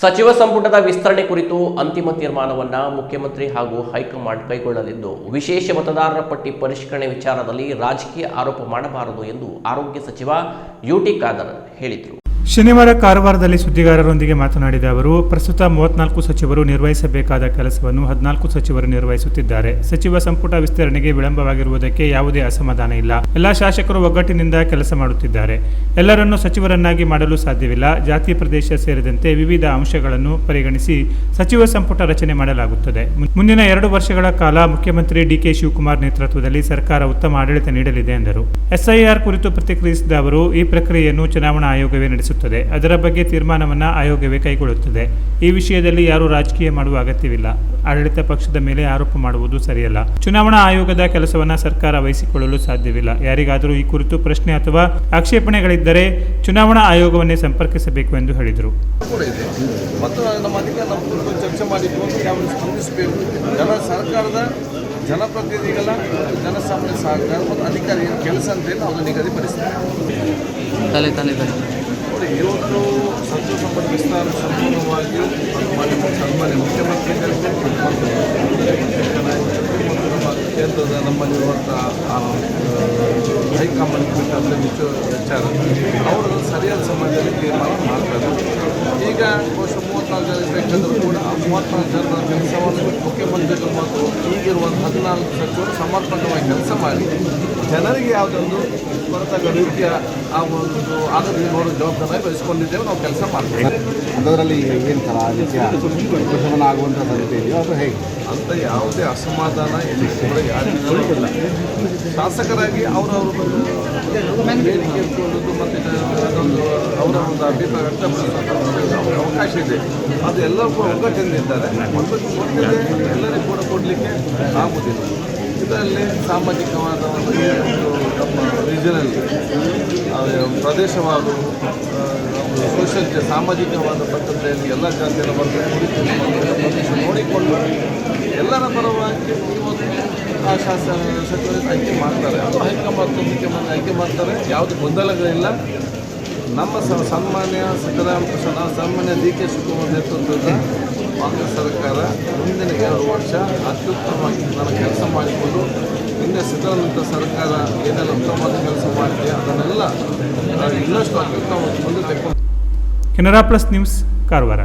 ಸಚಿವ ಸಂಪುಟದ ವಿಸ್ತರಣೆ ಕುರಿತು ಅಂತಿಮ ತೀರ್ಮಾನವನ್ನು ಮುಖ್ಯಮಂತ್ರಿ ಹಾಗೂ ಹೈಕಮಾಂಡ್ ಕೈಗೊಳ್ಳಲಿದ್ದು, ವಿಶೇಷ ಮತದಾರರ ಪಟ್ಟಿ ಪರಿಷ್ಕರಣೆ ವಿಚಾರದಲ್ಲಿ ರಾಜಕೀಯ ಆರೋಪ ಮಾಡಬಾರದು ಎಂದು ಆರೋಗ್ಯ ಸಚಿವ ಯುಟಿ ಖಾದರ್ ಹೇಳಿದರು. ಶನಿವಾರ ಕಾರವಾರದಲ್ಲಿ ಸುದ್ದಿಗಾರರೊಂದಿಗೆ ಮಾತನಾಡಿದ ಅವರು, ಪ್ರಸ್ತುತ 34 ಸಚಿವರು ನಿರ್ವಹಿಸಬೇಕಾದ ಕೆಲಸವನ್ನು 14 ಸಚಿವರು ನಿರ್ವಹಿಸುತ್ತಿದ್ದಾರೆ. ಸಚಿವ ಸಂಪುಟ ವಿಸ್ತರಣೆಗೆ ವಿಳಂಬವಾಗಿರುವುದಕ್ಕೆ ಯಾವುದೇ ಅಸಮಾಧಾನ ಇಲ್ಲ. ಎಲ್ಲಾ ಶಾಸಕರು ಒಗ್ಗಟ್ಟಿನಿಂದ ಕೆಲಸ ಮಾಡುತ್ತಿದ್ದಾರೆ. ಎಲ್ಲರನ್ನೂ ಸಚಿವರನ್ನಾಗಿ ಮಾಡಲು ಸಾಧ್ಯವಿಲ್ಲ. ಜಾತಿ, ಪ್ರದೇಶ ಸೇರಿದಂತೆ ವಿವಿಧ ಅಂಶಗಳನ್ನು ಪರಿಗಣಿಸಿ ಸಚಿವ ಸಂಪುಟ ರಚನೆ ಮಾಡಲಾಗುತ್ತದೆ. ಮುಂದಿನ 2 ವರ್ಷಗಳ ಕಾಲ ಮುಖ್ಯಮಂತ್ರಿ ಡಿಕೆ ಶಿವಕುಮಾರ್ ನೇತೃತ್ವದಲ್ಲಿ ಸರ್ಕಾರ ಉತ್ತಮ ಆಡಳಿತ ನೀಡಲಿದೆ ಎಂದರು. ಎಸ್ಐಆರ್ ಕುರಿತು ಪ್ರತಿಕ್ರಿಯಿಸಿದ ಅವರು, ಈ ಪ್ರಕ್ರಿಯೆಯನ್ನು ಚುನಾವಣಾ ಆಯೋಗವೇ ನಡೆಸುತ್ತದೆ. ಅದರ ಬಗ್ಗೆ ತೀರ್ಮಾನವನ್ನು ಆಯೋಗವೇ ಕೈಗೊಳ್ಳುತ್ತದೆ. ಈ ವಿಷಯದಲ್ಲಿ ಯಾರೂ ರಾಜಕೀಯ ಮಾಡುವ ಅಗತ್ಯವಿಲ್ಲ. ಆಡಳಿತ ಪಕ್ಷದ ಮೇಲೆ ಆರೋಪ ಮಾಡುವುದು ಸರಿಯಲ್ಲ. ಚುನಾವಣಾ ಆಯೋಗದ ಕೆಲಸವನ್ನು ಸರ್ಕಾರ ವಹಿಸಿಕೊಳ್ಳಲು ಸಾಧ್ಯವಿಲ್ಲ. ಯಾರಿಗಾದರೂ ಈ ಕುರಿತು ಪ್ರಶ್ನೆ ಅಥವಾ ಆಕ್ಷೇಪಣೆಗಳಿದ್ದರೆ ಚುನಾವಣಾ ಆಯೋಗವನ್ನೇ ಸಂಪರ್ಕಿಸಬೇಕು ಎಂದು ಹೇಳಿದರು. ಸರ್ಕಾರದ ಜನಪ್ರತಿನಿಧಿಗಳ ಜನಸಾಮಾನ್ಯ ಸಹಕಾರ ಮತ್ತು ಅಧಿಕಾರಿಗಳ ಕೆಲಸ ಅಂತ ಹೇಳಿ ನಾವು ನಿಗದಿಪಡಿಸ್ತೇವೆ. ಇವತ್ತು ಸಚಿವ ಸಂಪುಟ ವಿಸ್ತಾರ ಸಂಪೂರ್ಣವಾಗಿ ಸನ್ಮಾನ್ಯ ಮುಖ್ಯಮಂತ್ರಿಗಳಿಗೆ ಮತ್ತು ನಮ್ಮ ಕೇಂದ್ರದ ನಮ್ಮಲ್ಲಿರುವಂಥ ಹೈಕಮಾಂಡ್ ವಿಚಾರ ಅವರು ಸರಿಯಾದ ಸಮಯದಲ್ಲಿ ತೀರ್ಮಾನ ಮಾಡ್ತಾರೆ. ಈಗ ಬಹುಶಃ 34 ಜನ ಬೇಕಂದ್ರೂ ಕೂಡ ಆ 34 ಜನರ ಕೆಲಸವನ್ನು ಮುಖ್ಯಮಂತ್ರಿಗಳು ಮತ್ತು ಈಗಿರುವಂಥ 14 ಸಚಿವರು ಸಮರ್ಪಕವಾಗಿ ಕೆಲಸ ಮಾಡಿ ಜನರಿಗೆ ಯಾವುದೊಂದು ಕೊರತಾಗ ರೀತಿಯ ಆ ಒಂದು ಆರೋಗ್ಯ ನೋಡೋ ಜವಾಬ್ದಾರಿ ವಹಿಸ್ಕೊಂಡಿದ್ದೇವೆ. ನಾವು ಕೆಲಸ ಮಾಡ್ತೇವೆ. ಅದರಲ್ಲಿ ಏನು ಥರ ಆಗುವಂಥ ಸಾಧ್ಯತೆ ಇದೆಯೋ ಅದು ಹೇಗೆ ಅಂತ ಯಾವುದೇ ಅಸಮಾಧಾನ ಇಲ್ಲಿ ಕೂಡ ಯಾರಿಗೂ ಇಲ್ಲ. ಶಾಸಕರಾಗಿ ಅವರವರು ಬೇಡಿಕೆ ಇಟ್ಕೊಳ್ಳೋದು ಮತ್ತು ಅದೊಂದು ಅವರ ಒಂದು ಅಭಿಪ್ರಾಯ ವ್ಯಕ್ತಪಡಿಸೋದು ಅವಕಾಶ ಇದೆ. ಅದು ಎಲ್ಲರೂ ಕೂಡ ಒಗ್ಗಟ್ಟಿನಿಂದಿದ್ದಾರೆ. ಎಲ್ಲರಿಗೂ ಕೂಡ ಕೊಡಲಿಕ್ಕೆ ಆಗುವುದಿಲ್ಲ. ಇದರಲ್ಲಿ ಸಾಮಾಜಿಕವಾದ ಒಂದು ನಮ್ಮ ರೀಜನಲ್ ಪ್ರದೇಶವಾದ ಸೋಷಿಯಲ್ ಸಾಮಾಜಿಕವಾದ ಪದ್ಧತಿಯಲ್ಲಿ ಎಲ್ಲ ಜಾತಿಯ ವರ್ಗ ಪ್ರದೇಶ ನೋಡಿಕೊಂಡು ಎಲ್ಲರ ಪರವಾಗಿ ಇವತ್ತು ಆ ಸಚಿವರು ಆಯ್ಕೆ ಮಾಡ್ತಾರೆ. ಅದು ಹೈಕಮಾಂಡ್ ಮುಖ್ಯಮಂತ್ರಿ ಆಯ್ಕೆ ಮಾಡ್ತಾರೆ. ಯಾವುದು ಗೊಂದಲಗಳಿಲ್ಲ. ನಮ್ಮ ಸನ್ಮಾನ್ಯ ಸಿದ್ದರಾಮಕೃಷ್ಣ ಸನ್ಮಾನ್ಯ ಡಿಕೆ ಶಿವಕುಮಾರ್ ನೇತೃತ್ವದ ಕಾಂಗ್ರೆಸ್ ಸರ್ಕಾರ ಮುಂದಿನ 2 ವರ್ಷ ಅತ್ಯುತ್ತಮವಾಗಿ ನಾನು ಕೆಲಸ ಮಾಡಿಕೊಂಡು ನಿನ್ನೆ ಸಿದ್ದರಾಮಯ್ಯ ಸರ್ಕಾರ ಏನೆಲ್ಲ ಉತ್ತಮವಾದ ಕೆಲಸ ಮಾಡಿದೆ ಅದನ್ನೆಲ್ಲ ಇನ್ನಷ್ಟು ಅತ್ಯುತ್ತಮ ಮುಂದೆ ತೆಗೆದುಕೊಂಡು. Canara plus news, Karwar.